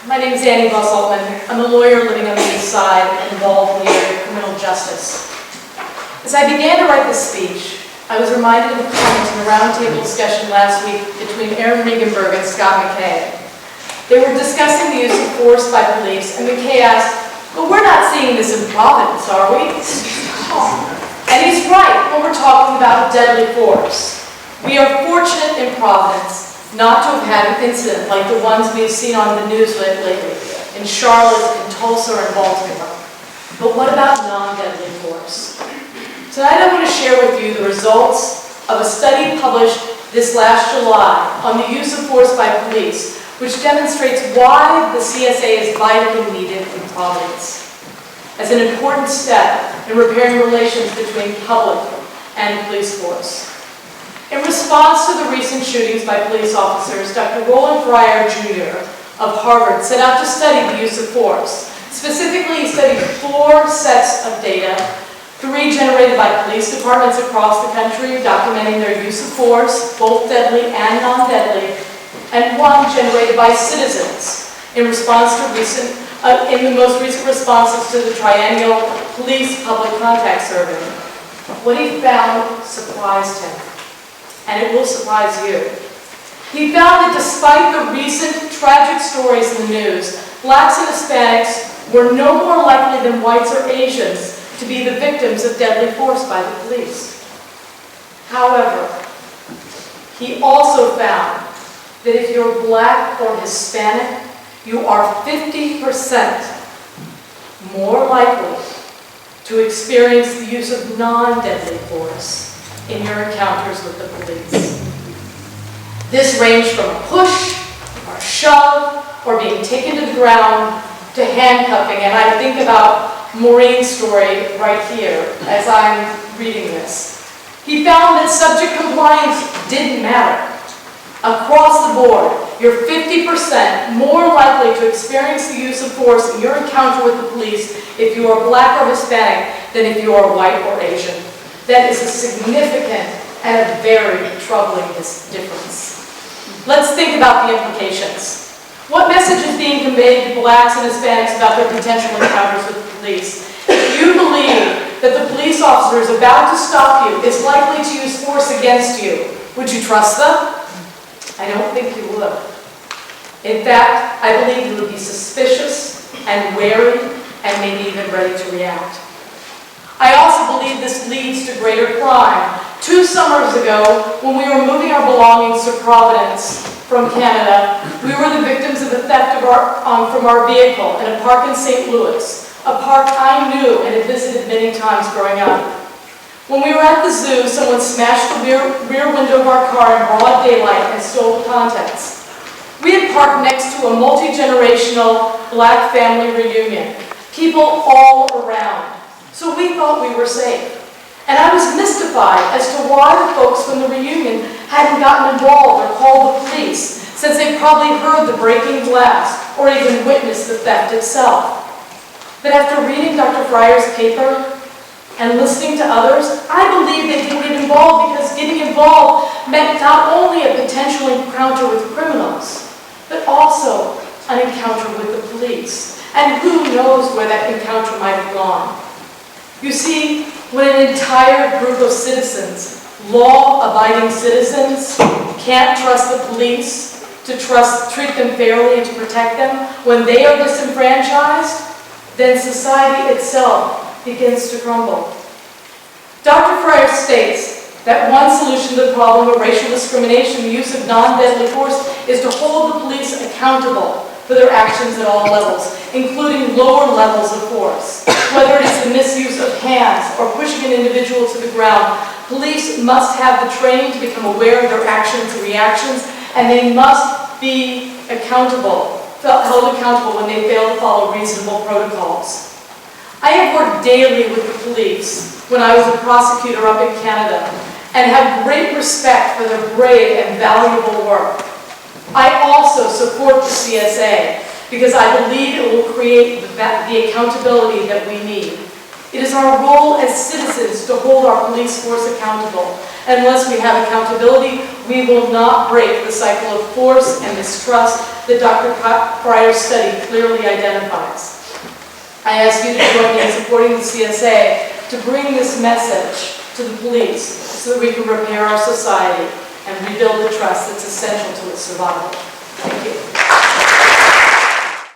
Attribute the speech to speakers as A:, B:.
A: My name is Voss-Altman. I'm a lawyer living on the East Side and involved in the area of criminal justice. As I began to write this speech, I was reminded of a comment in a roundtable discussion last week between Aaron Regenberg and Scott McKay. They were discussing the use of force by police, and McKay asked, "But we're not seeing this in Providence, are we?" And he's right when we're talking about deadly force. We are fortunate in Providence not to have had an incident like the ones we have seen on the news lately in Charlotte, in Tulsa, and Baltimore. But what about non-deadly force? Tonight I want to share with you the results of a study published this last July on the use of force by police, which demonstrates why the CSA is vitally needed in Providence as an important step in repairing relations between public and police force. In response to the recent shootings by police officers, Dr. Roland Fryer, Jr. of Harvard set out to study the use of force. Specifically, he studied 4 sets of data, 3 generated by police departments across the country, documenting their use of force, both deadly and non-deadly, and 1 generated by citizens in response to in the most recent responses to the triennial police public contact survey. What he found surprised him, and it will surprise you. He found that despite the recent tragic stories in the news, blacks and Hispanics were no more likely than whites or Asians to be the victims of deadly force by the police. However, he also found that if you're black or Hispanic, you are 50% more likely to experience the use of non-deadly force in your encounters with the police. This ranged from a push, or a shove, or being taken to the ground, to handcuffing. And I think about Maureen's story right here as I'm reading this. He found that subject compliance didn't matter. Across the board, you're 50% more likely to experience the use of force in your encounter with the police if you are black or Hispanic than if you are white or Asian. That is a significant and a very troubling difference. Let's think about the implications. What message is being conveyed to blacks and Hispanics about their potential encounters with the police? If you believe that the police officer is about to stop you, is likely to use force against you, would you trust them? I don't think you would. In fact, I believe you would be suspicious and wary and maybe even ready to react. I also believe this leads to greater crime. 2 summers ago, when we were moving our belongings to Providence from Canada, we were the victims of the theft from our vehicle in a park in St. Louis, a park I knew and had visited many times growing up. When we were at the zoo, someone smashed the rear window of our car in broad daylight and stole the contents. We had parked next to a multi-generational black family reunion, people all around. So we thought we were safe. And I was mystified as to why the folks from the reunion hadn't gotten involved or called the police, since they probably heard the breaking glass or even witnessed the theft itself. But after reading Dr. Fryer's paper and listening to others, I believe they didn't get involved because getting involved meant not only a potential encounter with criminals, but also an encounter with the police. And who knows where that encounter might have gone. You see, when an entire group of citizens, law-abiding citizens, can't trust the police to treat them fairly and to protect them, when they are disenfranchised, then society itself begins to crumble. Dr. Fryer states that one solution to the problem of racial discrimination, the use of non-deadly force, is to hold the police accountable for their actions at all levels, including lower levels of force. Whether it is the misuse of hands or pushing an individual to the ground, police must have the training to become aware of their actions and reactions, and they must be held accountable when they fail to follow reasonable protocols. I have worked daily with the police when I was a prosecutor up in Canada and have great respect for their brave and valuable work. I also support the CSA because I believe it will create the accountability that we need. It is our role as citizens to hold our police force accountable. Unless we have accountability, we will not break the cycle of force and mistrust that Dr. Pryor's study clearly identifies. I ask you to join me in supporting the CSA to bring this message to the police so that we can repair our society and rebuild the trust that's essential to its survival. Thank you.